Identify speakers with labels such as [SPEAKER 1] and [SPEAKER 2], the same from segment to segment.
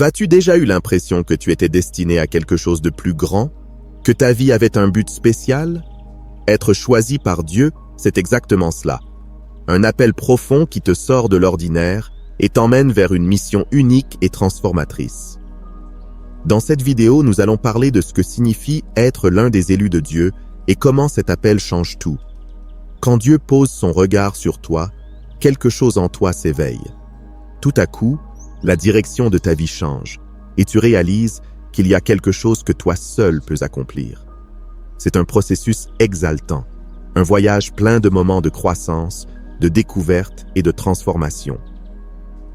[SPEAKER 1] As-tu déjà eu l'impression que tu étais destiné à quelque chose de plus grand? Que ta vie avait un but spécial? Être choisi par Dieu, c'est exactement cela. Un appel profond qui te sort de l'ordinaire et t'emmène vers une mission unique et transformatrice. Dans cette vidéo, nous allons parler de ce que signifie être l'un des élus de Dieu et comment cet appel change tout. Quand Dieu pose son regard sur toi, quelque chose en toi s'éveille. Tout à coup, la direction de ta vie change et tu réalises qu'il y a quelque chose que toi seul peux accomplir. C'est un processus exaltant, un voyage plein de moments de croissance, de découverte et de transformation.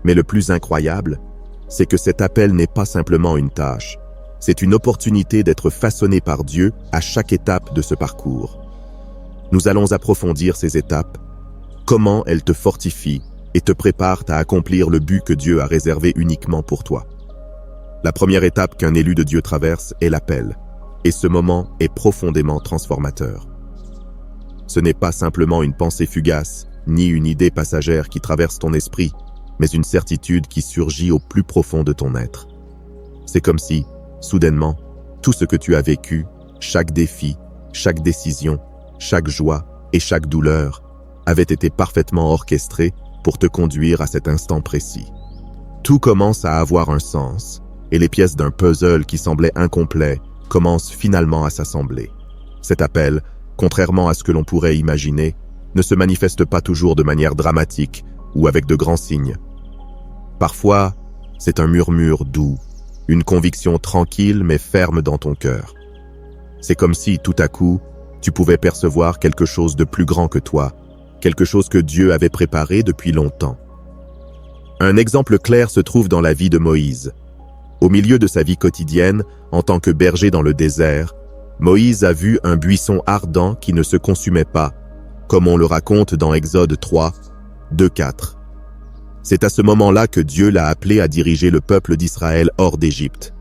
[SPEAKER 1] Mais le plus incroyable, c'est que cet appel n'est pas simplement une tâche, c'est une opportunité d'être façonné par Dieu à chaque étape de ce parcours. Nous allons approfondir ces étapes, comment elles te fortifient et te préparent à accomplir le but que Dieu a réservé uniquement pour toi. La première étape qu'un élu de Dieu traverse est l'appel, et ce moment est profondément transformateur. Ce n'est pas simplement une pensée fugace, ni une idée passagère qui traverse ton esprit, mais une certitude qui surgit au plus profond de ton être. C'est comme si, soudainement, tout ce que tu as vécu, chaque défi, chaque décision, chaque joie et chaque douleur, avait été parfaitement orchestré pour te conduire à cet instant précis. Tout commence à avoir un sens, et les pièces d'un puzzle qui semblait incomplet commencent finalement à s'assembler. Cet appel, contrairement à ce que l'on pourrait imaginer, ne se manifeste pas toujours de manière dramatique ou avec de grands signes. Parfois, c'est un murmure doux, une conviction tranquille mais ferme dans ton cœur. C'est comme si, tout à coup, tu pouvais percevoir quelque chose de plus grand que toi, quelque chose que Dieu avait préparé depuis longtemps. Un exemple clair se trouve dans la vie de Moïse. Au milieu de sa vie quotidienne, en tant que berger dans le désert, Moïse a vu un buisson ardent qui ne se consumait pas, comme on le raconte dans Exode 3, 2-4. C'est à ce moment-là que Dieu l'a appelé à diriger le peuple d'Israël hors d'Égypte.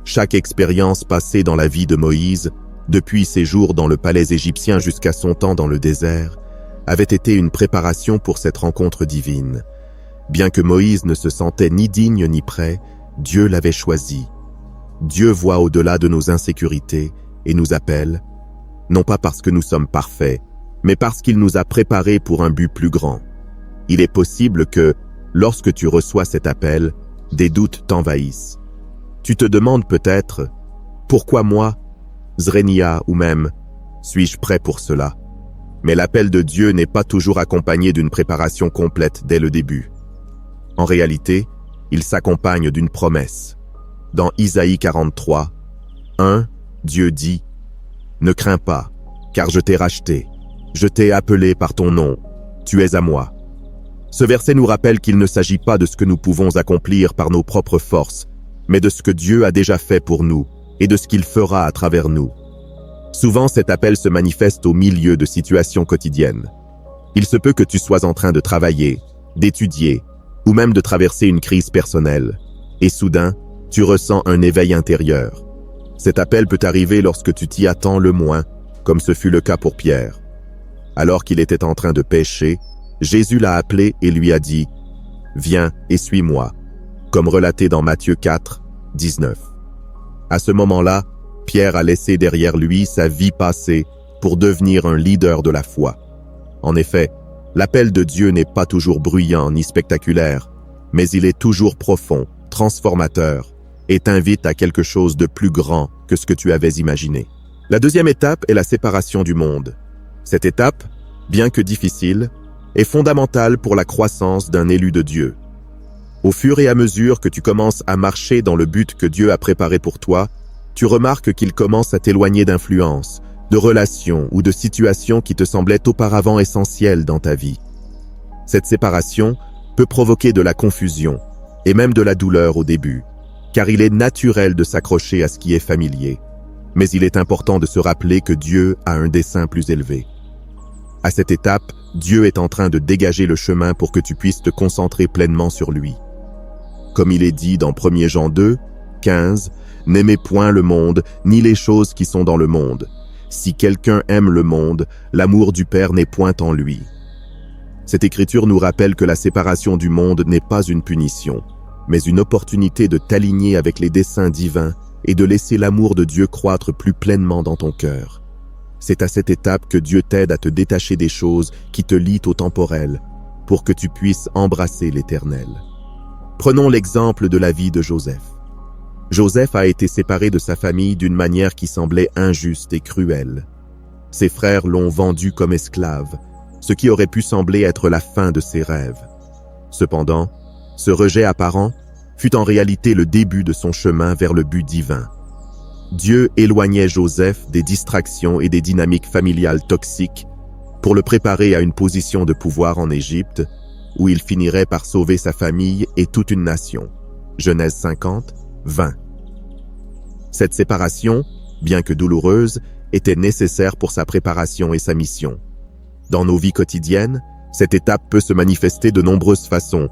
[SPEAKER 1] Chaque expérience passée dans la vie de Moïse, depuis ses jours dans le palais égyptien jusqu'à son temps dans le désert, avait été une préparation pour cette rencontre divine. Bien que Moïse ne se sentait ni digne ni prêt, Dieu l'avait choisi. Dieu voit au-delà de nos insécurités et nous appelle, non pas parce que nous sommes parfaits, mais parce qu'il nous a préparés pour un but plus grand. Il est possible que, lorsque tu reçois cet appel, des doutes t'envahissent. Tu te demandes peut-être, pourquoi moi, Zrenia ou même, suis-je prêt pour cela? Mais l'appel de Dieu n'est pas toujours accompagné d'une préparation complète dès le début. En réalité, il s'accompagne d'une promesse. Dans Isaïe 43, 1, Dieu dit « Ne crains pas, car je t'ai racheté, je t'ai appelé par ton nom, tu es à moi. » Ce verset nous rappelle qu'il ne s'agit pas de ce que nous pouvons accomplir par nos propres forces, mais de ce que Dieu a déjà fait pour nous et de ce qu'il fera à travers nous. Souvent, cet appel se manifeste au milieu de situations quotidiennes. Il se peut que tu sois en train de travailler, d'étudier, ou même de traverser une crise personnelle. Et soudain, tu ressens un éveil intérieur. Cet appel peut arriver lorsque tu t'y attends le moins, comme ce fut le cas pour Pierre. Alors qu'il était en train de pécher, Jésus l'a appelé et lui a dit « Viens et suis-moi », comme relaté dans Matthieu 4, 19. À ce moment-là, Pierre a laissé derrière lui sa vie passée pour devenir un leader de la foi. En effet, l'appel de Dieu n'est pas toujours bruyant ni spectaculaire, mais il est toujours profond, transformateur, et t'invite à quelque chose de plus grand que ce que tu avais imaginé. La deuxième étape est la séparation du monde. Cette étape, bien que difficile, est fondamentale pour la croissance d'un élu de Dieu. Au fur et à mesure que tu commences à marcher dans le but que Dieu a préparé pour toi, tu remarques qu'il commence à t'éloigner d'influences, de relations ou de situations qui te semblaient auparavant essentielles dans ta vie. Cette séparation peut provoquer de la confusion et même de la douleur au début, car il est naturel de s'accrocher à ce qui est familier. Mais il est important de se rappeler que Dieu a un dessein plus élevé. À cette étape, Dieu est en train de dégager le chemin pour que tu puisses te concentrer pleinement sur lui. Comme il est dit dans 1 Jean 2, 15, « N'aimez point le monde, ni les choses qui sont dans le monde. Si quelqu'un aime le monde, l'amour du Père n'est point en lui. » Cette écriture nous rappelle que la séparation du monde n'est pas une punition, mais une opportunité de t'aligner avec les desseins divins et de laisser l'amour de Dieu croître plus pleinement dans ton cœur. C'est à cette étape que Dieu t'aide à te détacher des choses qui te lient au temporel pour que tu puisses embrasser l'éternel. Prenons l'exemple de la vie de Joseph. Joseph a été séparé de sa famille d'une manière qui semblait injuste et cruelle. Ses frères l'ont vendu comme esclave, ce qui aurait pu sembler être la fin de ses rêves. Cependant, ce rejet apparent fut en réalité le début de son chemin vers le but divin. Dieu éloignait Joseph des distractions et des dynamiques familiales toxiques pour le préparer à une position de pouvoir en Égypte, où il finirait par sauver sa famille et toute une nation. Genèse 50, 20. Cette séparation, bien que douloureuse, était nécessaire pour sa préparation et sa mission. Dans nos vies quotidiennes, cette étape peut se manifester de nombreuses façons.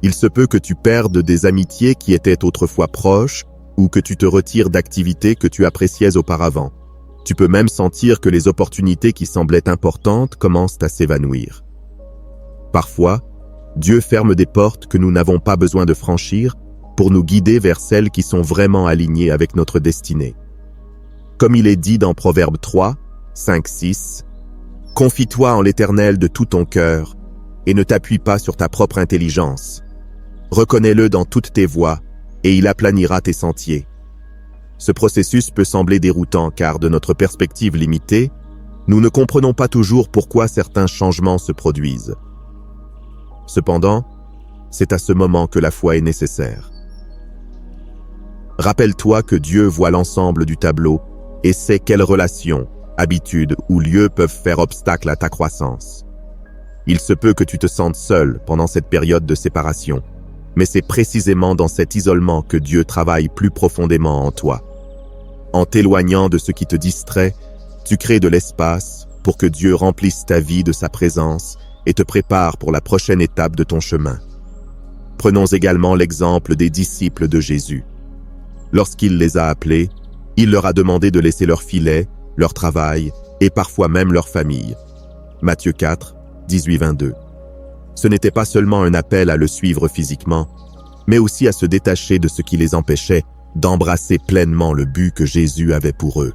[SPEAKER 1] Il se peut que tu perdes des amitiés qui étaient autrefois proches ou que tu te retires d'activités que tu appréciais auparavant. Tu peux même sentir que les opportunités qui semblaient importantes commencent à s'évanouir. Parfois, Dieu ferme des portes que nous n'avons pas besoin de franchir pour nous guider vers celles qui sont vraiment alignées avec notre destinée. Comme il est dit dans Proverbe 3, 5, 6, « Confie-toi en l'Éternel de tout ton cœur et ne t'appuie pas sur ta propre intelligence. Reconnais-le dans toutes tes voies et il aplanira tes sentiers. » Ce processus peut sembler déroutant car de notre perspective limitée, nous ne comprenons pas toujours pourquoi certains changements se produisent. Cependant, c'est à ce moment que la foi est nécessaire. Rappelle-toi que Dieu voit l'ensemble du tableau et sait quelles relations, habitudes ou lieux peuvent faire obstacle à ta croissance. Il se peut que tu te sentes seul pendant cette période de séparation, mais c'est précisément dans cet isolement que Dieu travaille plus profondément en toi. En t'éloignant de ce qui te distrait, tu crées de l'espace pour que Dieu remplisse ta vie de sa présence et te prépare pour la prochaine étape de ton chemin. Prenons également l'exemple des disciples de Jésus. Lorsqu'il les a appelés, il leur a demandé de laisser leur filet, leur travail et parfois même leur famille. Matthieu 4, 18-22. Ce n'était pas seulement un appel à le suivre physiquement, mais aussi à se détacher de ce qui les empêchait d'embrasser pleinement le but que Jésus avait pour eux.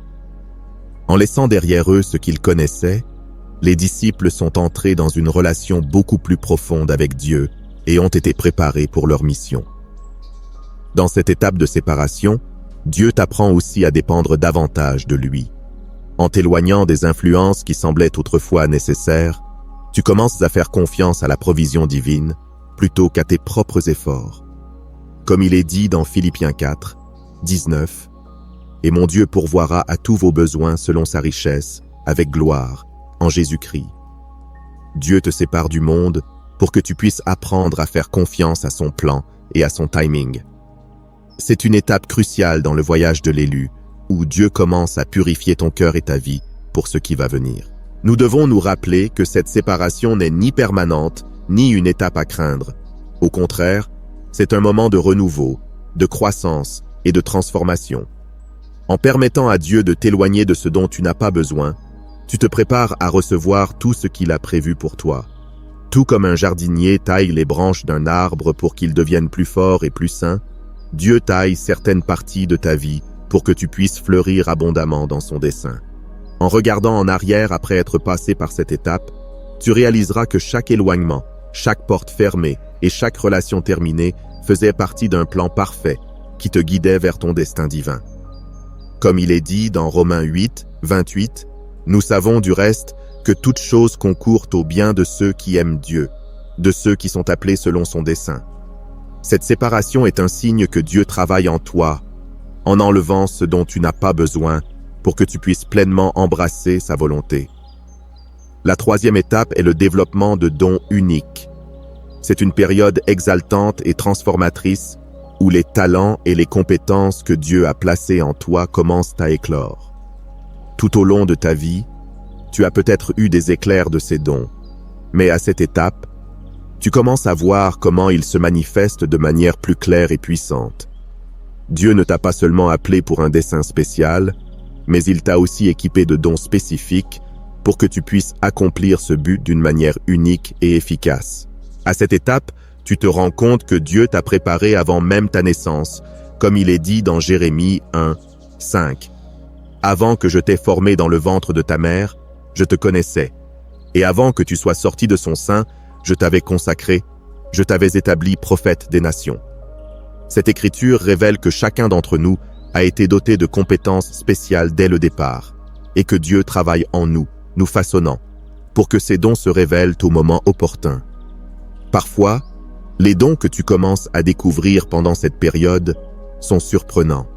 [SPEAKER 1] En laissant derrière eux ce qu'ils connaissaient, les disciples sont entrés dans une relation beaucoup plus profonde avec Dieu et ont été préparés pour leur mission. Dans cette étape de séparation, Dieu t'apprend aussi à dépendre davantage de lui. En t'éloignant des influences qui semblaient autrefois nécessaires, tu commences à faire confiance à la provision divine plutôt qu'à tes propres efforts. Comme il est dit dans Philippiens 4, 19, « Et mon Dieu pourvoira à tous vos besoins selon sa richesse, avec gloire, en Jésus-Christ. » Dieu te sépare du monde pour que tu puisses apprendre à faire confiance à son plan et à son timing. C'est une étape cruciale dans le voyage de l'élu, où Dieu commence à purifier ton cœur et ta vie pour ce qui va venir. Nous devons nous rappeler que cette séparation n'est ni permanente, ni une étape à craindre. Au contraire, c'est un moment de renouveau, de croissance et de transformation. En permettant à Dieu de t'éloigner de ce dont tu n'as pas besoin, tu te prépares à recevoir tout ce qu'il a prévu pour toi. Tout comme un jardinier taille les branches d'un arbre pour qu'il devienne plus fort et plus sain, Dieu taille certaines parties de ta vie pour que tu puisses fleurir abondamment dans son dessein. En regardant en arrière après être passé par cette étape, tu réaliseras que chaque éloignement, chaque porte fermée et chaque relation terminée faisait partie d'un plan parfait qui te guidait vers ton destin divin. Comme il est dit dans Romains 8, 28, « Nous savons du reste que toute chose concourt au bien de ceux qui aiment Dieu, de ceux qui sont appelés selon son dessein. » Cette séparation est un signe que Dieu travaille en toi, en enlevant ce dont tu n'as pas besoin pour que tu puisses pleinement embrasser sa volonté. La troisième étape est le développement de dons uniques. C'est une période exaltante et transformatrice où les talents et les compétences que Dieu a placés en toi commencent à éclore. Tout au long de ta vie, tu as peut-être eu des éclairs de ces dons, mais à cette étape, tu commences à voir comment ils se manifestent de manière plus claire et puissante. Dieu ne t'a pas seulement appelé pour un dessein spécial, mais il t'a aussi équipé de dons spécifiques pour que tu puisses accomplir ce but d'une manière unique et efficace. À cette étape, Tu te rends compte que Dieu t'a préparé avant même ta naissance, comme il est dit dans Jérémie 1, 5. Avant que je t'ai formé dans le ventre de ta mère, je te connaissais. Et avant que tu sois sorti de son sein, je t'avais consacré, je t'avais établi prophète des nations. Cette écriture révèle que chacun d'entre nous a été doté de compétences spéciales dès le départ, et que Dieu travaille en nous, nous façonnant, pour que ces dons se révèlent au moment opportun. Parfois, les dons que tu commences à découvrir pendant cette période sont surprenants.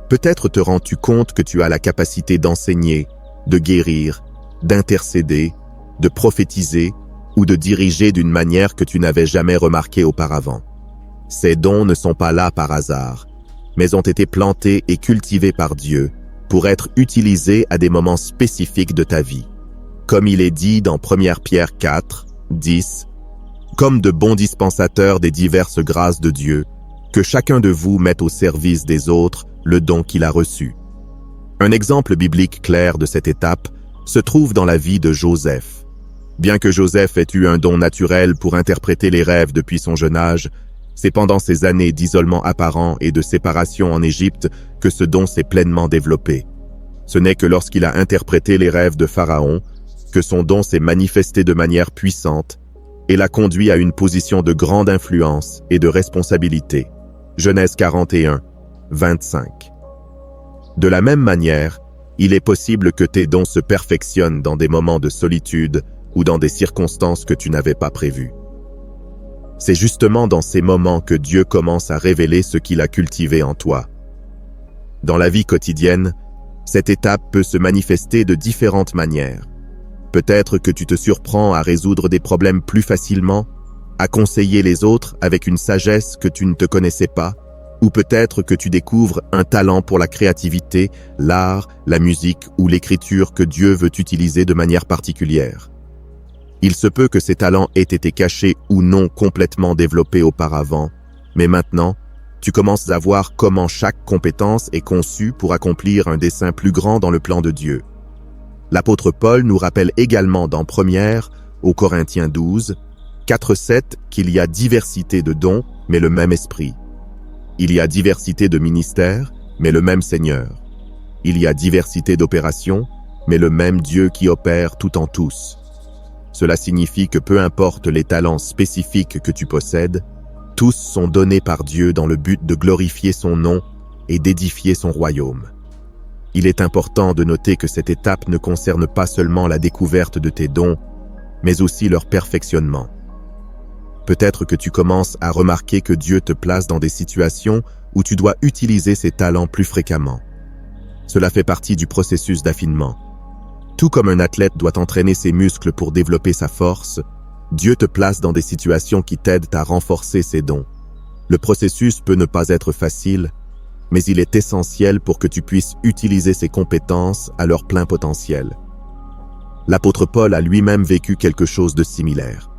[SPEAKER 1] Peut-être te rends-tu compte que tu as la capacité d'enseigner, de guérir, d'intercéder, de prophétiser ou de diriger d'une manière que tu n'avais jamais remarquée auparavant. Ces dons ne sont pas là par hasard, mais ont été plantés et cultivés par Dieu pour être utilisés à des moments spécifiques de ta vie. Comme il est dit dans 1 Pierre 4, 10, « Comme de bons dispensateurs des diverses grâces de Dieu, que chacun de vous mette au service des autres le don qu'il a reçu. » Un exemple biblique clair de cette étape se trouve dans la vie de Joseph. Bien que Joseph ait eu un don naturel pour interpréter les rêves depuis son jeune âge, c'est pendant ces années d'isolement apparent et de séparation en Égypte que ce don s'est pleinement développé. Ce n'est que lorsqu'il a interprété les rêves de Pharaon que son don s'est manifesté de manière puissante et l'a conduit à une position de grande influence et de responsabilité. Genèse 41, 25. De la même manière, il est possible que tes dons se perfectionnent dans des moments de solitude ou dans des circonstances que tu n'avais pas prévues. C'est justement dans ces moments que Dieu commence à révéler ce qu'il a cultivé en toi. Dans la vie quotidienne, cette étape peut se manifester de différentes manières. Peut-être que tu te surprends à résoudre des problèmes plus facilement, à conseiller les autres avec une sagesse que tu ne te connaissais pas, ou peut-être que tu découvres un talent pour la créativité, l'art, la musique ou l'écriture que Dieu veut utiliser de manière particulière. Il se peut que ces talents aient été cachés ou non complètement développés auparavant, mais maintenant, tu commences à voir comment chaque compétence est conçue pour accomplir un dessein plus grand dans le plan de Dieu. L'apôtre Paul nous rappelle également dans 1 aux Corinthiens 12, 4-7 qu'il y a diversité de dons, mais le même esprit. Il y a diversité de ministères, mais le même Seigneur. Il y a diversité d'opérations, mais le même Dieu qui opère tout en tous. Cela signifie que peu importe les talents spécifiques que tu possèdes, tous sont donnés par Dieu dans le but de glorifier son nom et d'édifier son royaume. Il est important de noter que cette étape ne concerne pas seulement la découverte de tes dons, mais aussi leur perfectionnement. Peut-être que tu commences à remarquer que Dieu te place dans des situations où tu dois utiliser ces talents plus fréquemment. Cela fait partie du processus d'affinement. Tout comme un athlète doit entraîner ses muscles pour développer sa force, Dieu te place dans des situations qui t'aident à renforcer ses dons. Le processus peut ne pas être facile, mais il est essentiel pour que tu puisses utiliser ces compétences à leur plein potentiel. L'apôtre Paul a lui-même vécu quelque chose de similaire.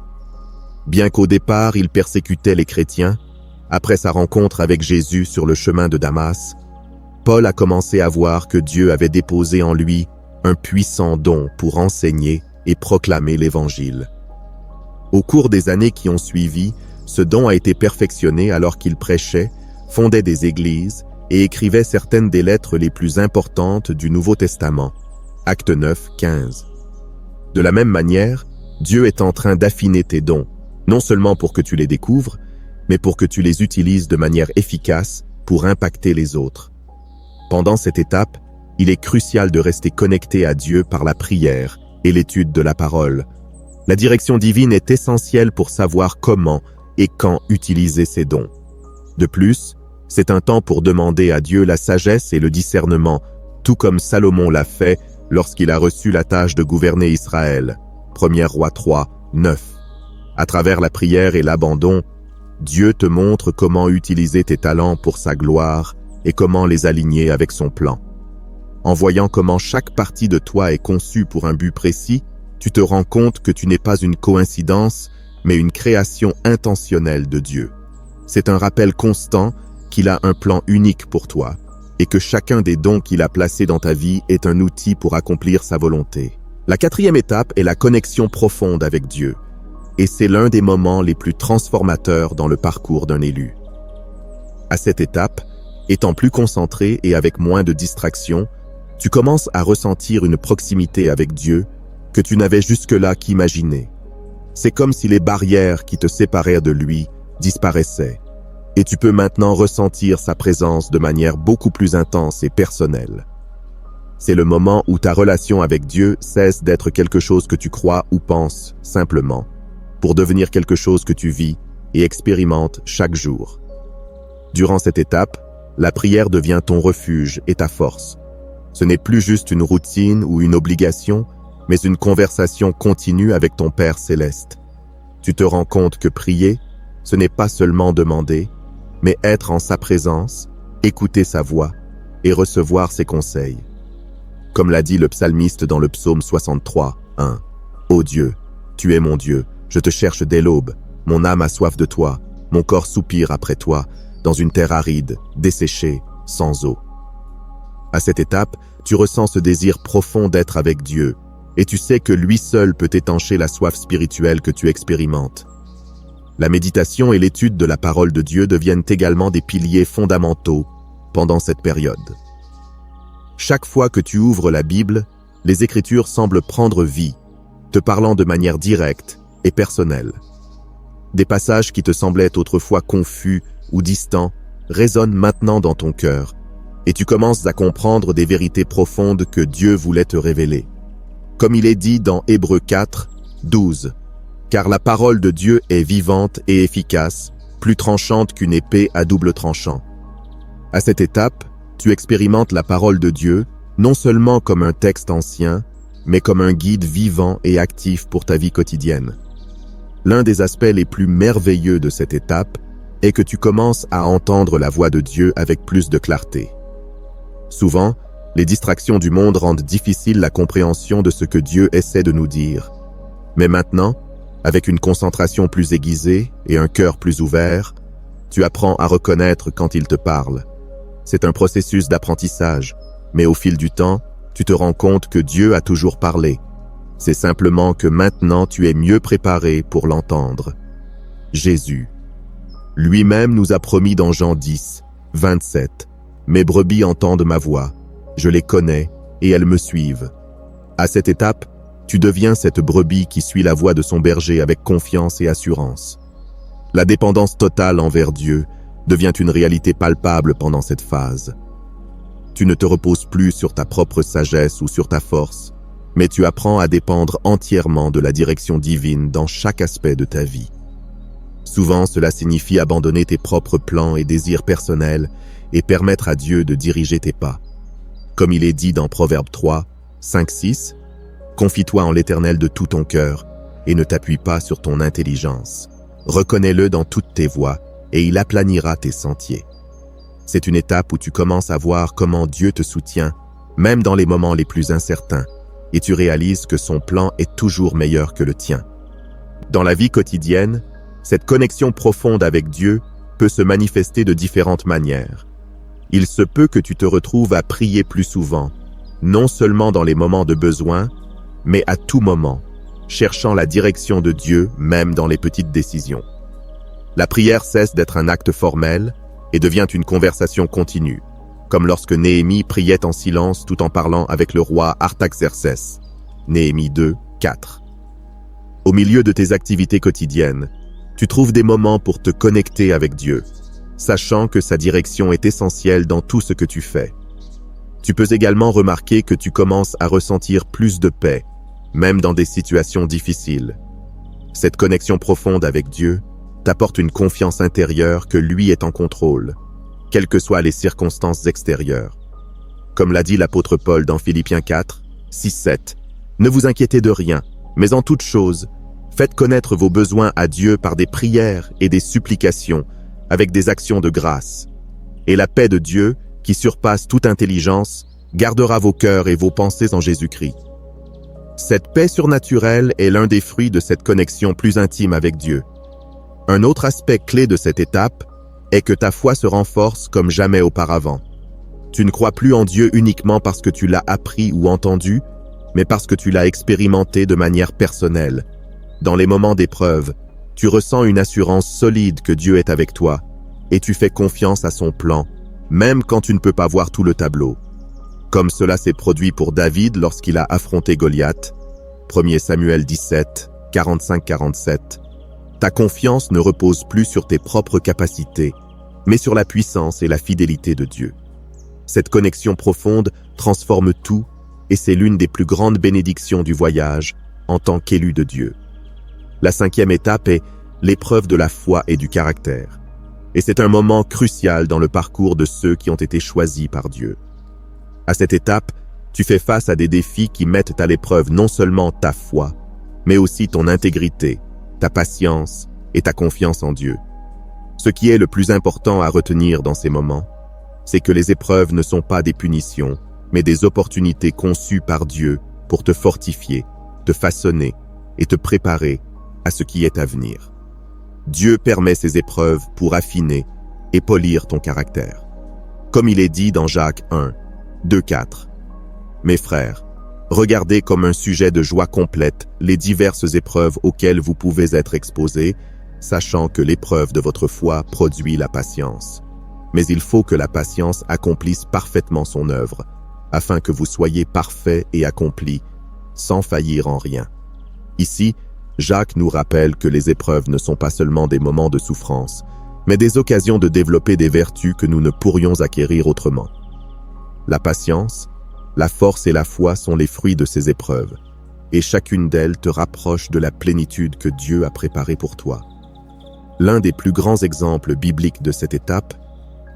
[SPEAKER 1] Bien qu'au départ il persécutait les chrétiens, après sa rencontre avec Jésus sur le chemin de Damas, Paul a commencé à voir que Dieu avait déposé en lui un puissant don pour enseigner et proclamer l'Évangile. Au cours des années qui ont suivi, ce don a été perfectionné alors qu'il prêchait, fondait des églises et écrivait certaines des lettres les plus importantes du Nouveau Testament. Actes 9, 15. De la même manière, Dieu est en train d'affiner tes dons, non seulement pour que tu les découvres, mais pour que tu les utilises de manière efficace pour impacter les autres. Pendant cette étape, il est crucial de rester connecté à Dieu par la prière et l'étude de la parole. La direction divine est essentielle pour savoir comment et quand utiliser ces dons. De plus, c'est un temps pour demander à Dieu la sagesse et le discernement, tout comme Salomon l'a fait lorsqu'il a reçu la tâche de gouverner Israël. 1 Rois 3, 9. À travers la prière et l'abandon, Dieu te montre comment utiliser tes talents pour sa gloire et comment les aligner avec son plan. En voyant comment chaque partie de toi est conçue pour un but précis, tu te rends compte que tu n'es pas une coïncidence, mais une création intentionnelle de Dieu. C'est un rappel constant qu'il a un plan unique pour toi et que chacun des dons qu'il a placés dans ta vie est un outil pour accomplir sa volonté. La quatrième étape est la connexion profonde avec Dieu. et c'est l'un des moments les plus transformateurs dans le parcours d'un élu. À cette étape, étant plus concentré et avec moins de distractions, tu commences à ressentir une proximité avec Dieu que tu n'avais jusque-là qu'imaginer. C'est comme si les barrières qui te séparaient de lui disparaissaient, et tu peux maintenant ressentir sa présence de manière beaucoup plus intense et personnelle. C'est le moment où ta relation avec Dieu cesse d'être quelque chose que tu crois ou penses simplement, pour devenir quelque chose que tu vis et expérimentes chaque jour. Durant cette étape, la prière devient ton refuge et ta force. Ce n'est plus juste une routine ou une obligation, mais une conversation continue avec ton Père céleste. Tu te rends compte que prier, ce n'est pas seulement demander, mais être en sa présence, écouter sa voix et recevoir ses conseils. Comme l'a dit le psalmiste dans le psaume 63, 1. « Ô Dieu, tu es mon Dieu, je te cherche dès l'aube, mon âme a soif de toi, mon corps soupire après toi, dans une terre aride, desséchée, sans eau. » À cette étape, tu ressens ce désir profond d'être avec Dieu, et tu sais que lui seul peut étancher la soif spirituelle que tu expérimentes. La méditation et l'étude de la parole de Dieu deviennent également des piliers fondamentaux pendant cette période. Chaque fois que tu ouvres la Bible, les Écritures semblent prendre vie, te parlant de manière directe et personnelle. Des passages qui te semblaient autrefois confus ou distants résonnent maintenant dans ton cœur, et tu commences à comprendre des vérités profondes que Dieu voulait te révéler. Comme il est dit dans Hébreux 4, 12, « Car la parole de Dieu est vivante et efficace, plus tranchante qu'une épée à double tranchant. » À cette étape, tu expérimentes la parole de Dieu non seulement comme un texte ancien, mais comme un guide vivant et actif pour ta vie quotidienne. L'un des aspects les plus merveilleux de cette étape est que tu commences à entendre la voix de Dieu avec plus de clarté. Souvent, les distractions du monde rendent difficile la compréhension de ce que Dieu essaie de nous dire. Mais maintenant, avec une concentration plus aiguisée et un cœur plus ouvert, tu apprends à reconnaître quand il te parle. C'est un processus d'apprentissage, mais au fil du temps, tu te rends compte que Dieu a toujours parlé. C'est simplement que maintenant tu es mieux préparé pour l'entendre. Jésus lui-même nous a promis dans Jean 10, 27, « Mes brebis entendent ma voix, je les connais et elles me suivent. » À cette étape, tu deviens cette brebis qui suit la voix de son berger avec confiance et assurance. La dépendance totale envers Dieu devient une réalité palpable pendant cette phase. Tu ne te reposes plus sur ta propre sagesse ou sur ta force, mais tu apprends à dépendre entièrement de la direction divine dans chaque aspect de ta vie. Souvent, cela signifie abandonner tes propres plans et désirs personnels et permettre à Dieu de diriger tes pas. Comme il est dit dans Proverbe 3, 5, 6, « Confie-toi en l'Éternel de tout ton cœur et ne t'appuie pas sur ton intelligence. Reconnais-le dans toutes tes voies et il aplanira tes sentiers. » C'est une étape où tu commences à voir comment Dieu te soutient, même dans les moments les plus incertains, et tu réalises que son plan est toujours meilleur que le tien. Dans la vie quotidienne, cette connexion profonde avec Dieu peut se manifester de différentes manières. Il se peut que tu te retrouves à prier plus souvent, non seulement dans les moments de besoin, mais à tout moment, cherchant la direction de Dieu même dans les petites décisions. La prière cesse d'être un acte formel et devient une conversation continue, comme lorsque Néhémie priait en silence tout en parlant avec le roi Artaxerxès. Néhémie 2, 4. Au milieu de tes activités quotidiennes, tu trouves des moments pour te connecter avec Dieu, sachant que sa direction est essentielle dans tout ce que tu fais. Tu peux également remarquer que tu commences à ressentir plus de paix, même dans des situations difficiles. Cette connexion profonde avec Dieu t'apporte une confiance intérieure que lui est en contrôle, quelles que soient les circonstances extérieures. Comme l'a dit l'apôtre Paul dans Philippiens 4, 6, 7, « Ne vous inquiétez de rien, mais en toute chose, faites connaître vos besoins à Dieu par des prières et des supplications, avec des actions de grâce. Et la paix de Dieu, qui surpasse toute intelligence, gardera vos cœurs et vos pensées en Jésus-Christ. » Cette paix surnaturelle est l'un des fruits de cette connexion plus intime avec Dieu. Un autre aspect clé de cette étape est que ta foi se renforce comme jamais auparavant. Tu ne crois plus en Dieu uniquement parce que tu l'as appris ou entendu, mais parce que tu l'as expérimenté de manière personnelle. Dans les moments d'épreuve, tu ressens une assurance solide que Dieu est avec toi et tu fais confiance à son plan, même quand tu ne peux pas voir tout le tableau. Comme cela s'est produit pour David lorsqu'il a affronté Goliath, 1 Samuel 17, 45-47. Ta confiance ne repose plus sur tes propres capacités, mais sur la puissance et la fidélité de Dieu. Cette connexion profonde transforme tout et c'est l'une des plus grandes bénédictions du voyage en tant qu'élu de Dieu. La 5e étape est l'épreuve de la foi et du caractère. Et c'est un moment crucial dans le parcours de ceux qui ont été choisis par Dieu. À cette étape, tu fais face à des défis qui mettent à l'épreuve non seulement ta foi, mais aussi ton intégrité, ta patience et ta confiance en Dieu. Ce qui est le plus important à retenir dans ces moments, c'est que les épreuves ne sont pas des punitions, mais des opportunités conçues par Dieu pour te fortifier, te façonner et te préparer à ce qui est à venir. Dieu permet ces épreuves pour affiner et polir ton caractère. Comme il est dit dans Jacques 1, 2-4. Mes frères, regardez comme un sujet de joie complète les diverses épreuves auxquelles vous pouvez être exposés, sachant que l'épreuve de votre foi produit la patience. Mais il faut que la patience accomplisse parfaitement son œuvre, afin que vous soyez parfaits et accomplis, sans faillir en rien. Ici, Jacques nous rappelle que les épreuves ne sont pas seulement des moments de souffrance, mais des occasions de développer des vertus que nous ne pourrions acquérir autrement. La patience, la force et la foi sont les fruits de ces épreuves, et chacune d'elles te rapproche de la plénitude que Dieu a préparée pour toi. L'un des plus grands exemples bibliques de cette étape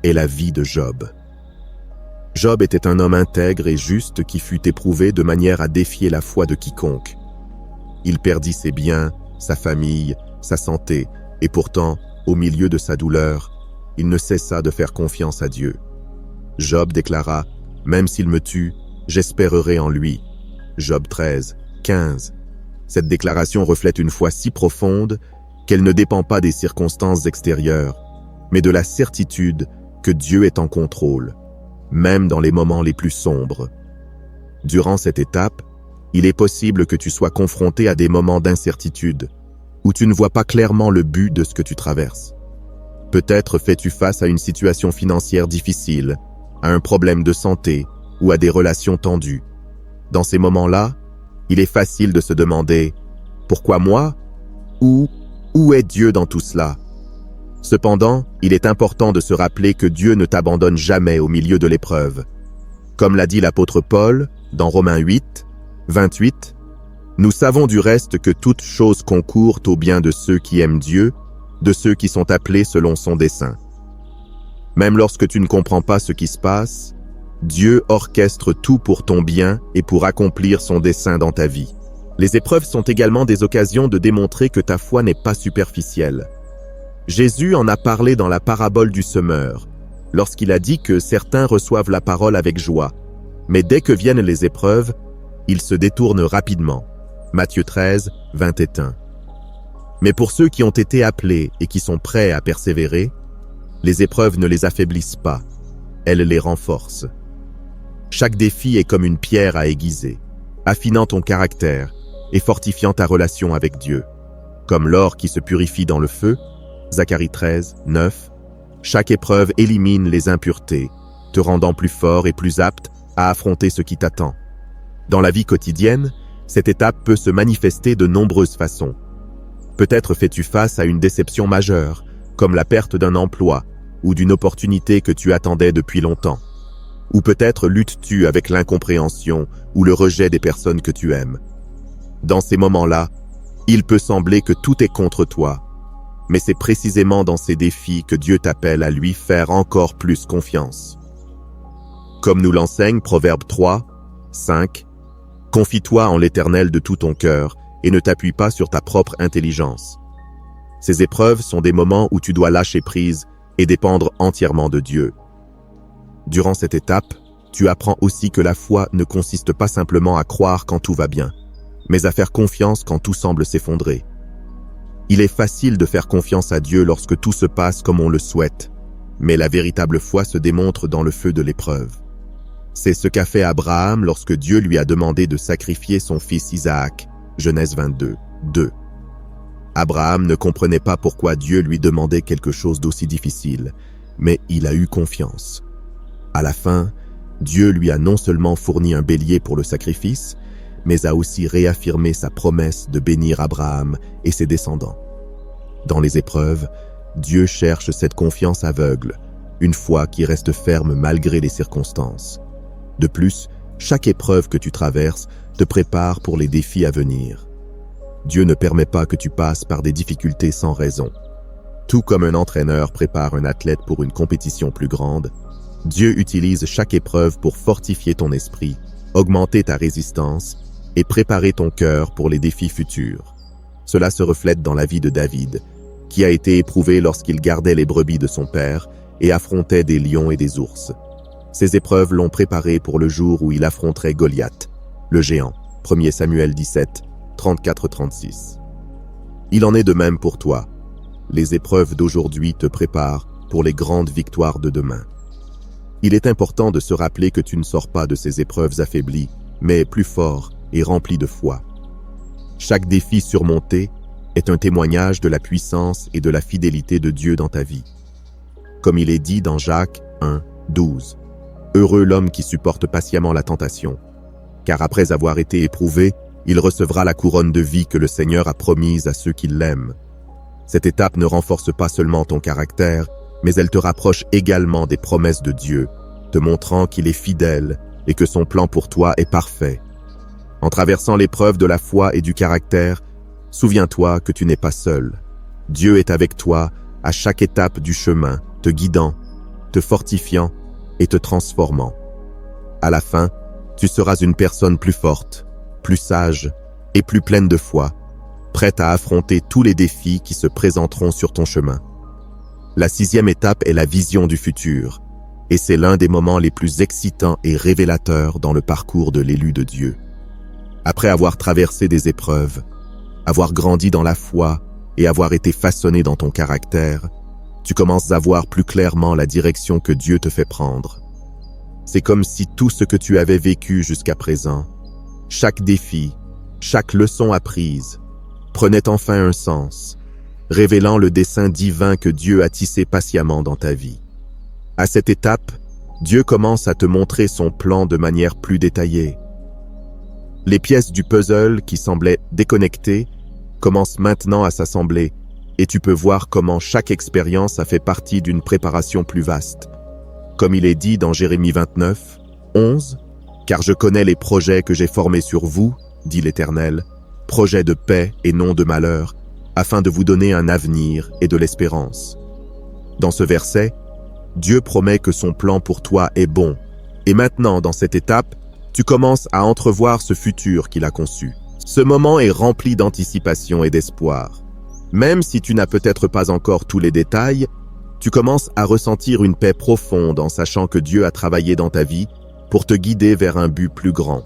[SPEAKER 1] est la vie de Job. Job était un homme intègre et juste qui fut éprouvé de manière à défier la foi de quiconque. Il perdit ses biens, sa famille, sa santé, et pourtant, au milieu de sa douleur, il ne cessa de faire confiance à Dieu. Job déclara « Même s'il me tue, j'espérerai en lui ». Job 13, 15. Cette déclaration reflète une foi si profonde qu'elle ne dépend pas des circonstances extérieures, mais de la certitude que Dieu est en contrôle, même dans les moments les plus sombres. Durant cette étape, il est possible que tu sois confronté à des moments d'incertitude, où tu ne vois pas clairement le but de ce que tu traverses. Peut-être fais-tu face à une situation financière difficile, à un problème de santé ou à des relations tendues. Dans ces moments-là, il est facile de se demander « Pourquoi moi ?» ou « Où est Dieu dans tout cela ?» Cependant, il est important de se rappeler que Dieu ne t'abandonne jamais au milieu de l'épreuve. Comme l'a dit l'apôtre Paul dans Romains 8, 28, « Nous savons du reste que toutes choses concourent au bien de ceux qui aiment Dieu, de ceux qui sont appelés selon son dessein. » Même lorsque tu ne comprends pas ce qui se passe, Dieu orchestre tout pour ton bien et pour accomplir son dessein dans ta vie. Les épreuves sont également des occasions de démontrer que ta foi n'est pas superficielle. Jésus en a parlé dans la parabole du semeur, lorsqu'il a dit que certains reçoivent la parole avec joie, mais dès que viennent les épreuves, ils se détournent rapidement. Matthieu 13, 21. Mais pour ceux qui ont été appelés et qui sont prêts à persévérer, les épreuves ne les affaiblissent pas, elles les renforcent. Chaque défi est comme une pierre à aiguiser, affinant ton caractère et fortifiant ta relation avec Dieu. Comme l'or qui se purifie dans le feu, Zacharie 13, 9, chaque épreuve élimine les impuretés, te rendant plus fort et plus apte à affronter ce qui t'attend. Dans la vie quotidienne, cette étape peut se manifester de nombreuses façons. Peut-être fais-tu face à une déception majeure, comme la perte d'un emploi ou d'une opportunité que tu attendais depuis longtemps. Ou peut-être luttes-tu avec l'incompréhension ou le rejet des personnes que tu aimes. Dans ces moments-là, il peut sembler que tout est contre toi, mais c'est précisément dans ces défis que Dieu t'appelle à lui faire encore plus confiance. Comme nous l'enseigne Proverbe 3, 5, « Confie-toi en l'Éternel de tout ton cœur et ne t'appuie pas sur ta propre intelligence. » Ces épreuves sont des moments où tu dois lâcher prise et dépendre entièrement de Dieu. Durant cette étape, tu apprends aussi que la foi ne consiste pas simplement à croire quand tout va bien, mais à faire confiance quand tout semble s'effondrer. Il est facile de faire confiance à Dieu lorsque tout se passe comme on le souhaite, mais la véritable foi se démontre dans le feu de l'épreuve. C'est ce qu'a fait Abraham lorsque Dieu lui a demandé de sacrifier son fils Isaac, Genèse 22, 2. Abraham ne comprenait pas pourquoi Dieu lui demandait quelque chose d'aussi difficile, mais il a eu confiance. À la fin, Dieu lui a non seulement fourni un bélier pour le sacrifice, mais a aussi réaffirmé sa promesse de bénir Abraham et ses descendants. Dans les épreuves, Dieu cherche cette confiance aveugle, une foi qui reste ferme malgré les circonstances. De plus, chaque épreuve que tu traverses te prépare pour les défis à venir. Dieu ne permet pas que tu passes par des difficultés sans raison. Tout comme un entraîneur prépare un athlète pour une compétition plus grande, Dieu utilise chaque épreuve pour fortifier ton esprit, augmenter ta résistance et préparer ton cœur pour les défis futurs. Cela se reflète dans la vie de David, qui a été éprouvé lorsqu'il gardait les brebis de son père et affrontait des lions et des ours. Ces épreuves l'ont préparé pour le jour où il affronterait Goliath, le géant. 1 Samuel 17, 34-36. Il en est de même pour toi. Les épreuves d'aujourd'hui te préparent pour les grandes victoires de demain. Il est important de se rappeler que tu ne sors pas de ces épreuves affaibli, mais plus fort et rempli de foi. Chaque défi surmonté est un témoignage de la puissance et de la fidélité de Dieu dans ta vie. Comme il est dit dans Jacques 1, 12. Heureux l'homme qui supporte patiemment la tentation, car après avoir été éprouvé, il recevra la couronne de vie que le Seigneur a promise à ceux qui l'aiment. Cette étape ne renforce pas seulement ton caractère, mais elle te rapproche également des promesses de Dieu, te montrant qu'il est fidèle et que son plan pour toi est parfait. En traversant l'épreuve de la foi et du caractère, souviens-toi que tu n'es pas seul. Dieu est avec toi à chaque étape du chemin, te guidant, te fortifiant et te transformant. À la fin, tu seras une personne plus forte, plus sage et plus pleine de foi, prête à affronter tous les défis qui se présenteront sur ton chemin. La 6e étape est la vision du futur, et c'est l'un des moments les plus excitants et révélateurs dans le parcours de l'élu de Dieu. Après avoir traversé des épreuves, avoir grandi dans la foi et avoir été façonné dans ton caractère, tu commences à voir plus clairement la direction que Dieu te fait prendre. C'est comme si tout ce que tu avais vécu jusqu'à présent, chaque défi, chaque leçon apprise, prenait enfin un sens, révélant le dessein divin que Dieu a tissé patiemment dans ta vie. À cette étape, Dieu commence à te montrer son plan de manière plus détaillée. Les pièces du puzzle qui semblaient déconnectées commencent maintenant à s'assembler et tu peux voir comment chaque expérience a fait partie d'une préparation plus vaste. Comme il est dit dans Jérémie 29, 11, « Car je connais les projets que j'ai formés sur vous, dit l'Éternel, projets de paix et non de malheur, afin de vous donner un avenir et de l'espérance. » Dans ce verset, Dieu promet que son plan pour toi est bon. Et maintenant, dans cette étape, tu commences à entrevoir ce futur qu'il a conçu. Ce moment est rempli d'anticipation et d'espoir. Même si tu n'as peut-être pas encore tous les détails, tu commences à ressentir une paix profonde en sachant que Dieu a travaillé dans ta vie pour te guider vers un but plus grand.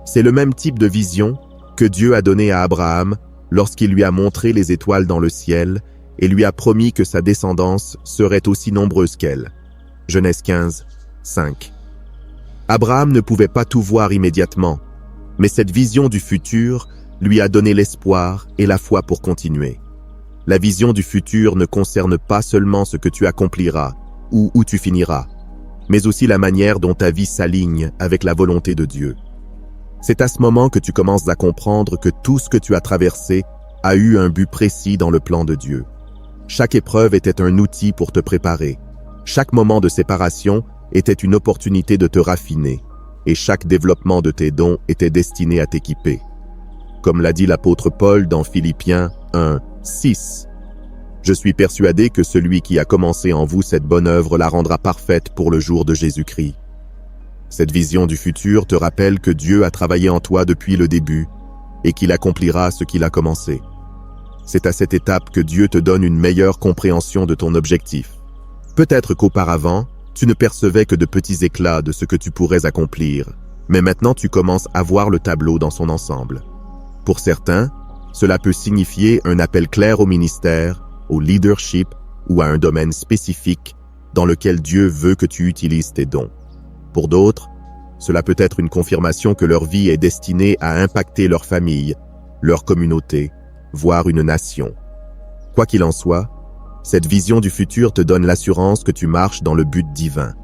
[SPEAKER 1] C'est le même type de vision que Dieu a donné à Abraham lorsqu'il lui a montré les étoiles dans le ciel et lui a promis que sa descendance serait aussi nombreuse qu'elle. Genèse 15, 5. Abraham ne pouvait pas tout voir immédiatement, mais cette vision du futur lui a donné l'espoir et la foi pour continuer. La vision du futur ne concerne pas seulement ce que tu accompliras ou où tu finiras, mais aussi la manière dont ta vie s'aligne avec la volonté de Dieu. C'est à ce moment que tu commences à comprendre que tout ce que tu as traversé a eu un but précis dans le plan de Dieu. Chaque épreuve était un outil pour te préparer. Chaque moment de séparation était une opportunité de te raffiner, et chaque développement de tes dons était destiné à t'équiper. Comme l'a dit l'apôtre Paul dans Philippiens 1, 6. « Je suis persuadé que celui qui a commencé en vous cette bonne œuvre la rendra parfaite pour le jour de Jésus-Christ. » Cette vision du futur te rappelle que Dieu a travaillé en toi depuis le début et qu'il accomplira ce qu'il a commencé. C'est à cette étape que Dieu te donne une meilleure compréhension de ton objectif. Peut-être qu'auparavant, tu ne percevais que de petits éclats de ce que tu pourrais accomplir, mais maintenant tu commences à voir le tableau dans son ensemble. Pour certains, cela peut signifier un appel clair au ministère, au leadership ou à un domaine spécifique dans lequel Dieu veut que tu utilises tes dons. Pour d'autres, cela peut être une confirmation que leur vie est destinée à impacter leur famille, leur communauté voire une nation. Quoi qu'il en soit, cette vision du futur te donne l'assurance que tu marches dans le but divin.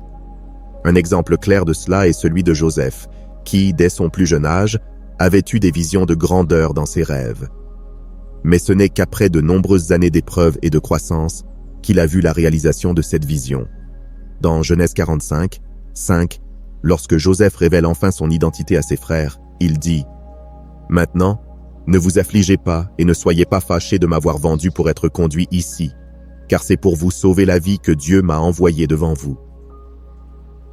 [SPEAKER 1] Un exemple clair de cela est celui de Joseph, qui, dès son plus jeune âge, avait eu des visions de grandeur dans ses rêves. Mais ce n'est qu'après de nombreuses années d'épreuves et de croissance qu'il a vu la réalisation de cette vision. Dans Genèse 45, 5, lorsque Joseph révèle enfin son identité à ses frères, il dit « Maintenant, ne vous affligez pas et ne soyez pas fâchés de m'avoir vendu pour être conduit ici, car c'est pour vous sauver la vie que Dieu m'a envoyé devant vous. »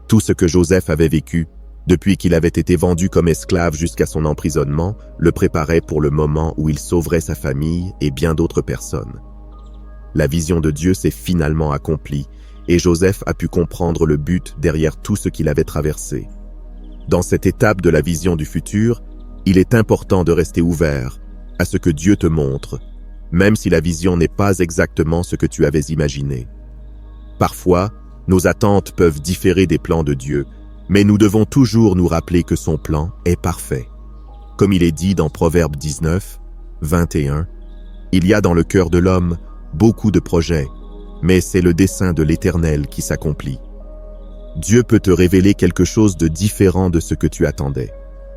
[SPEAKER 1] Tout ce que Joseph avait vécu, depuis qu'il avait été vendu comme esclave jusqu'à son emprisonnement, le préparait pour le moment où il sauverait sa famille et bien d'autres personnes. La vision de Dieu s'est finalement accomplie et Joseph a pu comprendre le but derrière tout ce qu'il avait traversé. Dans cette étape de la vision du futur, il est important de rester ouvert à ce que Dieu te montre, même si la vision n'est pas exactement ce que tu avais imaginé. Parfois, nos attentes peuvent différer des plans de Dieu, mais nous devons toujours nous rappeler que son plan est parfait. Comme il est dit dans Proverbe 19, 21, « Il y a dans le cœur de l'homme beaucoup de projets, mais c'est le dessein de l'Éternel qui s'accomplit. » Dieu peut te révéler quelque chose de différent de ce que tu attendais,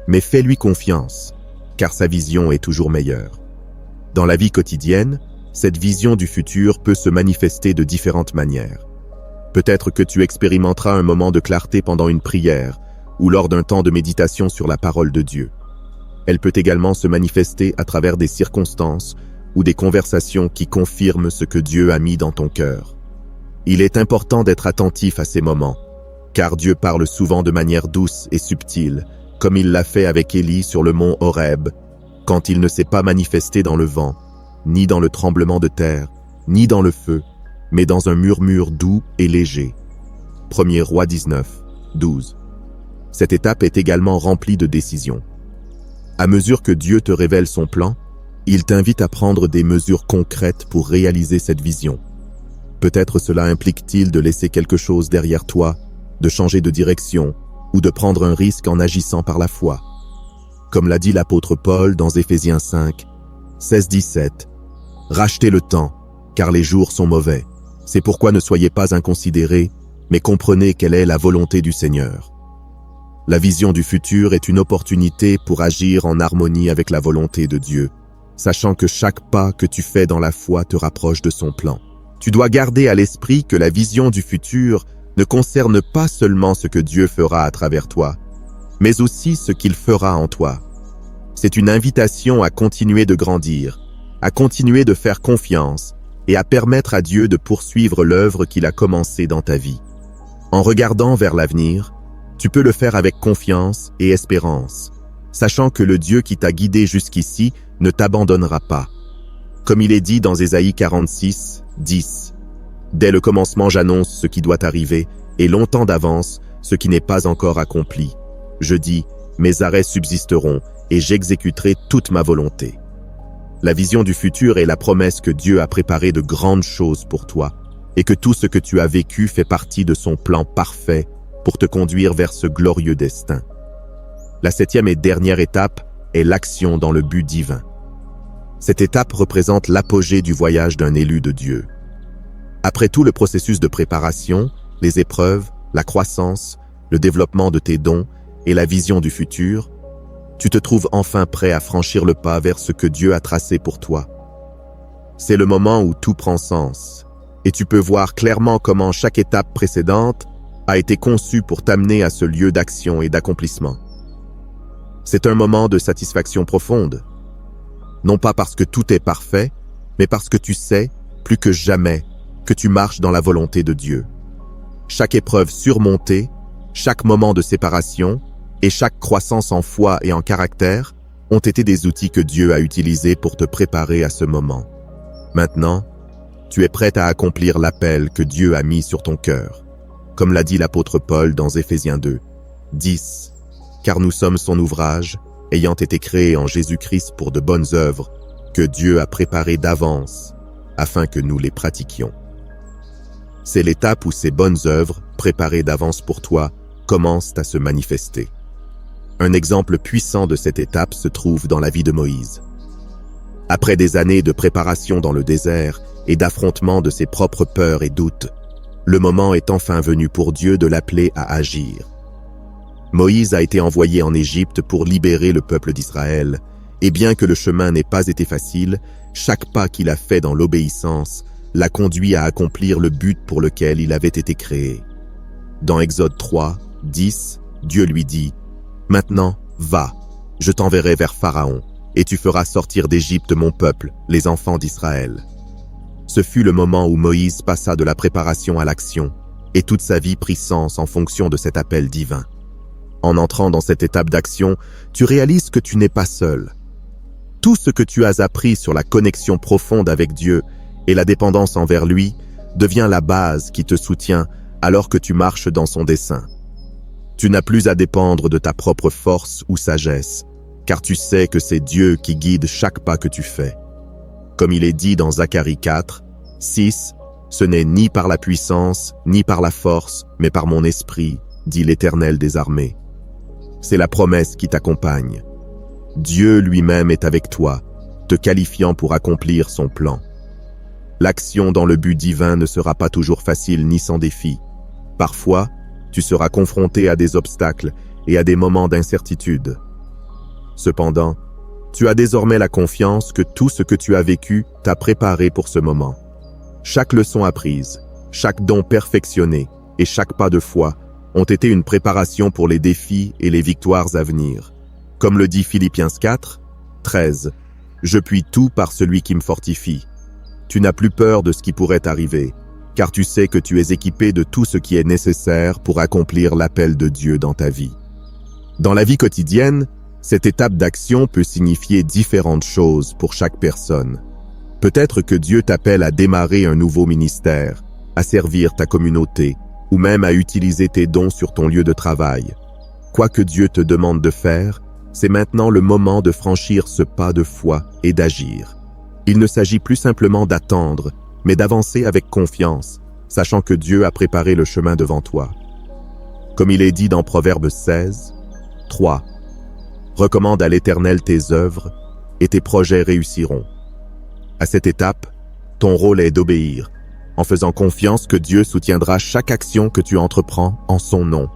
[SPEAKER 1] mais fais-lui confiance, car sa vision est toujours meilleure. Dans la vie quotidienne, cette vision du futur peut se manifester de différentes manières. Peut-être que tu expérimenteras un moment de clarté pendant une prière ou lors d'un temps de méditation sur la parole de Dieu. Elle peut également se manifester à travers des circonstances ou des conversations qui confirment ce que Dieu a mis dans ton cœur. Il est important d'être attentif à ces moments, car Dieu parle souvent de manière douce et subtile, comme il l'a fait avec Élie sur le mont Horeb, quand il ne s'est pas manifesté dans le vent, ni dans le tremblement de terre, ni dans le feu, mais dans un murmure doux et léger. 1er Roi 19, 12. Cette étape est également remplie de décisions. À mesure que Dieu te révèle son plan, il t'invite à prendre des mesures concrètes pour réaliser cette vision. Peut-être cela implique-t-il de laisser quelque chose derrière toi, de changer de direction ou de prendre un risque en agissant par la foi. Comme l'a dit l'apôtre Paul dans Éphésiens 5, 16-17, « Rachetez le temps, car les jours sont mauvais. C'est pourquoi ne soyez pas inconsidérés, mais comprenez quelle est la volonté du Seigneur. » La vision du futur est une opportunité pour agir en harmonie avec la volonté de Dieu, sachant que chaque pas que tu fais dans la foi te rapproche de son plan. Tu dois garder à l'esprit que la vision du futur ne concerne pas seulement ce que Dieu fera à travers toi, mais aussi ce qu'il fera en toi. C'est une invitation à continuer de grandir, à continuer de faire confiance et à permettre à Dieu de poursuivre l'œuvre qu'il a commencée dans ta vie. En regardant vers l'avenir, tu peux le faire avec confiance et espérance, sachant que le Dieu qui t'a guidé jusqu'ici ne t'abandonnera pas. Comme il est dit dans Ésaïe 46, 10, « Dès le commencement j'annonce ce qui doit arriver, et longtemps d'avance ce qui n'est pas encore accompli. Je dis, mes arrêts subsisteront, et j'exécuterai toute ma volonté. » La vision du futur est la promesse que Dieu a préparé de grandes choses pour toi, et que tout ce que tu as vécu fait partie de son plan parfait pour te conduire vers ce glorieux destin. La 7e et dernière étape est l'action dans le but divin. Cette étape représente l'apogée du voyage d'un élu de Dieu. Après tout le processus de préparation, les épreuves, la croissance, le développement de tes dons et la vision du futur, tu te trouves enfin prêt à franchir le pas vers ce que Dieu a tracé pour toi. C'est le moment où tout prend sens, et tu peux voir clairement comment chaque étape précédente a été conçue pour t'amener à ce lieu d'action et d'accomplissement. C'est un moment de satisfaction profonde, non pas parce que tout est parfait, mais parce que tu sais, plus que jamais, que tu marches dans la volonté de Dieu. Chaque épreuve surmontée, chaque moment de séparation et chaque croissance en foi et en caractère ont été des outils que Dieu a utilisés pour te préparer à ce moment. Maintenant, tu es prêt à accomplir l'appel que Dieu a mis sur ton cœur. Comme l'a dit l'apôtre Paul dans Éphésiens 2, 10, « Car nous sommes son ouvrage, ayant été créés en Jésus-Christ pour de bonnes œuvres, que Dieu a préparées d'avance, afin que nous les pratiquions. » C'est l'étape où ces bonnes œuvres, préparées d'avance pour toi, commencent à se manifester. Un exemple puissant de cette étape se trouve dans la vie de Moïse. Après des années de préparation dans le désert et d'affrontement de ses propres peurs et doutes, le moment est enfin venu pour Dieu de l'appeler à agir. Moïse a été envoyé en Égypte pour libérer le peuple d'Israël, et bien que le chemin n'ait pas été facile, chaque pas qu'il a fait dans l'obéissance l'a conduit à accomplir le but pour lequel il avait été créé. Dans Exode 3, 10, Dieu lui dit « Maintenant, va, je t'enverrai vers Pharaon, et tu feras sortir d'Égypte mon peuple, les enfants d'Israël. » Ce fut le moment où Moïse passa de la préparation à l'action, et toute sa vie prit sens en fonction de cet appel divin. En entrant dans cette étape d'action, tu réalises que tu n'es pas seul. Tout ce que tu as appris sur la connexion profonde avec Dieu et la dépendance envers lui devient la base qui te soutient alors que tu marches dans son dessein. Tu n'as plus à dépendre de ta propre force ou sagesse, car tu sais que c'est Dieu qui guide chaque pas que tu fais. Comme il est dit dans Zacharie 4, 6, « Ce n'est ni par la puissance, ni par la force, mais par mon esprit, dit l'Éternel des armées. » C'est la promesse qui t'accompagne. Dieu lui-même est avec toi, te qualifiant pour accomplir son plan. L'action dans le but divin ne sera pas toujours facile ni sans défi. Parfois, tu seras confronté à des obstacles et à des moments d'incertitude. Cependant, tu as désormais la confiance que tout ce que tu as vécu t'a préparé pour ce moment. Chaque leçon apprise, chaque don perfectionné et chaque pas de foi ont été une préparation pour les défis et les victoires à venir. Comme le dit Philippiens 4, 13, « Je puis tout par celui qui me fortifie. » Tu n'as plus peur de ce qui pourrait arriver, car tu sais que tu es équipé de tout ce qui est nécessaire pour accomplir l'appel de Dieu dans ta vie. Dans la vie quotidienne, cette étape d'action peut signifier différentes choses pour chaque personne. Peut-être que Dieu t'appelle à démarrer un nouveau ministère, à servir ta communauté, ou même à utiliser tes dons sur ton lieu de travail. Quoi que Dieu te demande de faire, c'est maintenant le moment de franchir ce pas de foi et d'agir. Il ne s'agit plus simplement d'attendre, mais d'avancer avec confiance, sachant que Dieu a préparé le chemin devant toi. Comme il est dit dans Proverbes 16, 3, « Recommande à l'Éternel tes œuvres, et tes projets réussiront. » À cette étape, ton rôle est d'obéir, en faisant confiance que Dieu soutiendra chaque action que tu entreprends en son nom.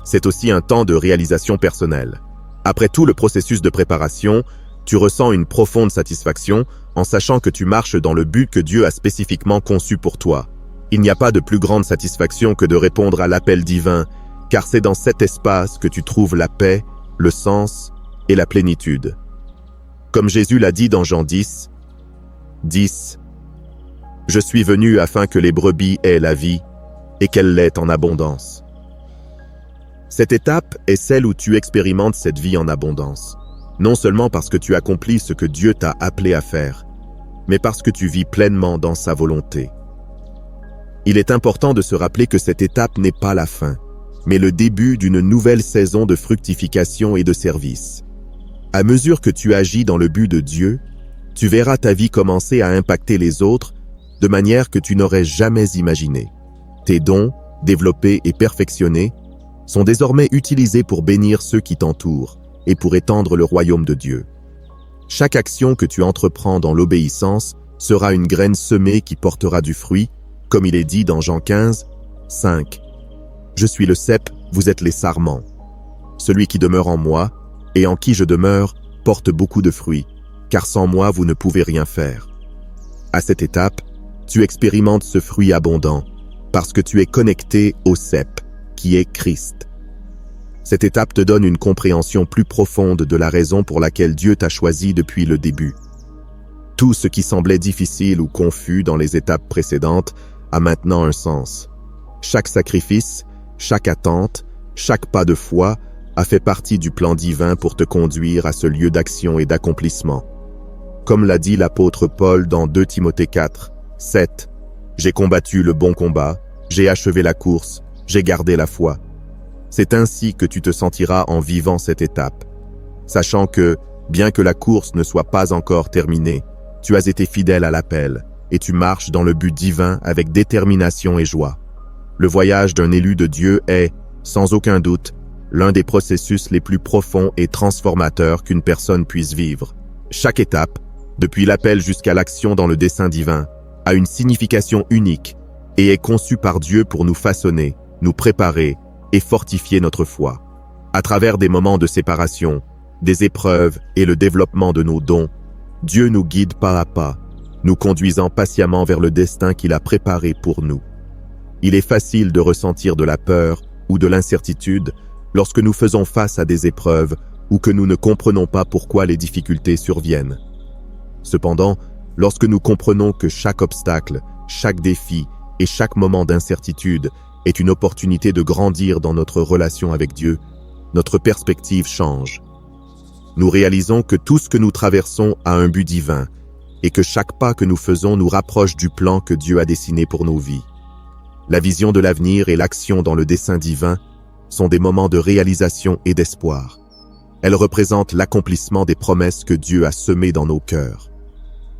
[SPEAKER 1] C'est aussi un temps de réalisation personnelle. Après tout le processus de préparation, tu ressens une profonde satisfaction en sachant que tu marches dans le but que Dieu a spécifiquement conçu pour toi. Il n'y a pas de plus grande satisfaction que de répondre à l'appel divin, car c'est dans cet espace que tu trouves la paix, le sens et la plénitude. Comme Jésus l'a dit dans Jean 10, 10, « Je suis venu afin que les brebis aient la vie et qu'elle l'ait en abondance. » Cette étape est celle où tu expérimentes cette vie en abondance, non seulement parce que tu accomplis ce que Dieu t'a appelé à faire, mais parce que tu vis pleinement dans sa volonté. Il est important de se rappeler que cette étape n'est pas la fin, mais le début d'une nouvelle saison de fructification et de service. À mesure que tu agis dans le but de Dieu, tu verras ta vie commencer à impacter les autres de manière que tu n'aurais jamais imaginé. Tes dons, développés et perfectionnés, sont désormais utilisés pour bénir ceux qui t'entourent et pour étendre le royaume de Dieu. Chaque action que tu entreprends dans l'obéissance sera une graine semée qui portera du fruit, comme il est dit dans Jean 15, 5. « Je suis le cep, vous êtes les sarments. Celui qui demeure en moi, et en qui je demeure, porte beaucoup de fruits, car sans moi vous ne pouvez rien faire. » À cette étape, tu expérimentes ce fruit abondant, parce que tu es connecté au cep, qui est Christ. Cette étape te donne une compréhension plus profonde de la raison pour laquelle Dieu t'a choisi depuis le début. Tout ce qui semblait difficile ou confus dans les étapes précédentes a maintenant un sens. Chaque sacrifice, chaque attente, chaque pas de foi a fait partie du plan divin pour te conduire à ce lieu d'action et d'accomplissement. Comme l'a dit l'apôtre Paul dans 2 Timothée 4, 7, « J'ai combattu le bon combat, j'ai achevé la course, j'ai gardé la foi. » C'est ainsi que tu te sentiras en vivant cette étape, sachant que, bien que la course ne soit pas encore terminée, tu as été fidèle à l'appel et tu marches dans le but divin avec détermination et joie. Le voyage d'un élu de Dieu est, sans aucun doute, l'un des processus les plus profonds et transformateurs qu'une personne puisse vivre. Chaque étape, depuis l'appel jusqu'à l'action dans le dessein divin, a une signification unique et est conçu par Dieu pour nous façonner, nous préparer et fortifier notre foi. À travers des moments de séparation, des épreuves et le développement de nos dons, Dieu nous guide pas à pas, nous conduisant patiemment vers le destin qu'il a préparé pour nous. Il est facile de ressentir de la peur ou de l'incertitude lorsque nous faisons face à des épreuves ou que nous ne comprenons pas pourquoi les difficultés surviennent. Cependant, lorsque nous comprenons que chaque obstacle, chaque défi et chaque moment d'incertitude est une opportunité de grandir dans notre relation avec Dieu, notre perspective change. Nous réalisons que tout ce que nous traversons a un but divin et que chaque pas que nous faisons nous rapproche du plan que Dieu a dessiné pour nos vies. La vision de l'avenir et l'action dans le dessein divin sont des moments de réalisation et d'espoir. Elles représentent l'accomplissement des promesses que Dieu a semées dans nos cœurs.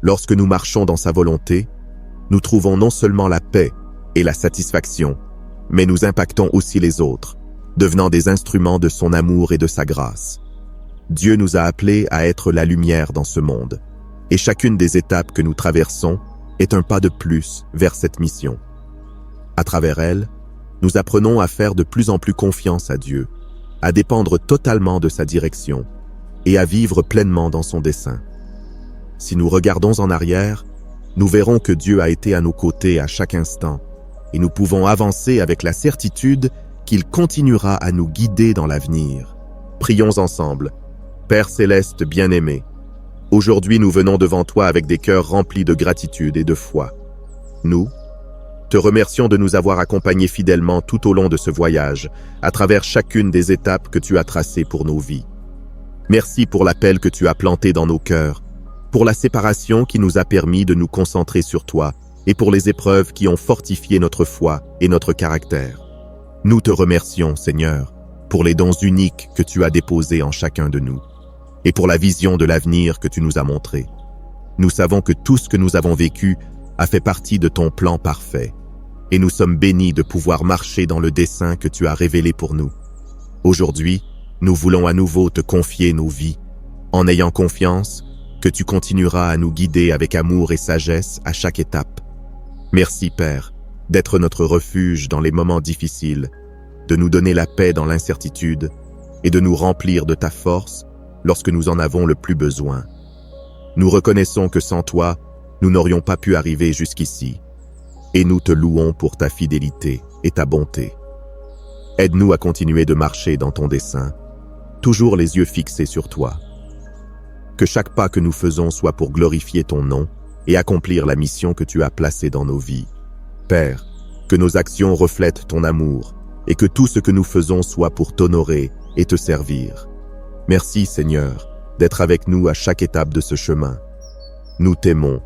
[SPEAKER 1] Lorsque nous marchons dans sa volonté, nous trouvons non seulement la paix et la satisfaction, mais nous impactons aussi les autres, devenant des instruments de son amour et de sa grâce. Dieu nous a appelés à être la lumière dans ce monde, et chacune des étapes que nous traversons est un pas de plus vers cette mission. À travers elle, nous apprenons à faire de plus en plus confiance à Dieu, à dépendre totalement de sa direction et à vivre pleinement dans son dessein. Si nous regardons en arrière, nous verrons que Dieu a été à nos côtés à chaque instant et nous pouvons avancer avec la certitude qu'il continuera à nous guider dans l'avenir. Prions ensemble. Père céleste bien-aimé, aujourd'hui nous venons devant toi avec des cœurs remplis de gratitude et de foi. Nous te remercions de nous avoir accompagnés fidèlement tout au long de ce voyage, à travers chacune des étapes que tu as tracées pour nos vies. Merci pour l'appel que tu as planté dans nos cœurs, pour la séparation qui nous a permis de nous concentrer sur toi et pour les épreuves qui ont fortifié notre foi et notre caractère. Nous te remercions, Seigneur, pour les dons uniques que tu as déposés en chacun de nous et pour la vision de l'avenir que tu nous as montré. Nous savons que tout ce que nous avons vécu a fait partie de ton plan parfait et nous sommes bénis de pouvoir marcher dans le dessein que tu as révélé pour nous. Aujourd'hui, nous voulons à nouveau te confier nos vies, en ayant confiance que tu continueras à nous guider avec amour et sagesse à chaque étape. Merci, Père, d'être notre refuge dans les moments difficiles, de nous donner la paix dans l'incertitude et de nous remplir de ta force lorsque nous en avons le plus besoin. Nous reconnaissons que sans toi, nous n'aurions pas pu arriver jusqu'ici, et nous te louons pour ta fidélité et ta bonté. Aide-nous à continuer de marcher dans ton dessein, toujours les yeux fixés sur toi. Que chaque pas que nous faisons soit pour glorifier ton nom et accomplir la mission que tu as placée dans nos vies. Père, que nos actions reflètent ton amour et que tout ce que nous faisons soit pour t'honorer et te servir. Merci, Seigneur, d'être avec nous à chaque étape de ce chemin. Nous t'aimons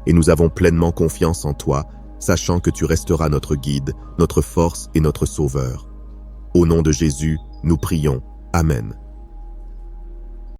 [SPEAKER 1] et nous avons pleinement confiance en toi, sachant que tu resteras notre guide, notre force et notre sauveur. Au nom de Jésus, nous prions. Amen.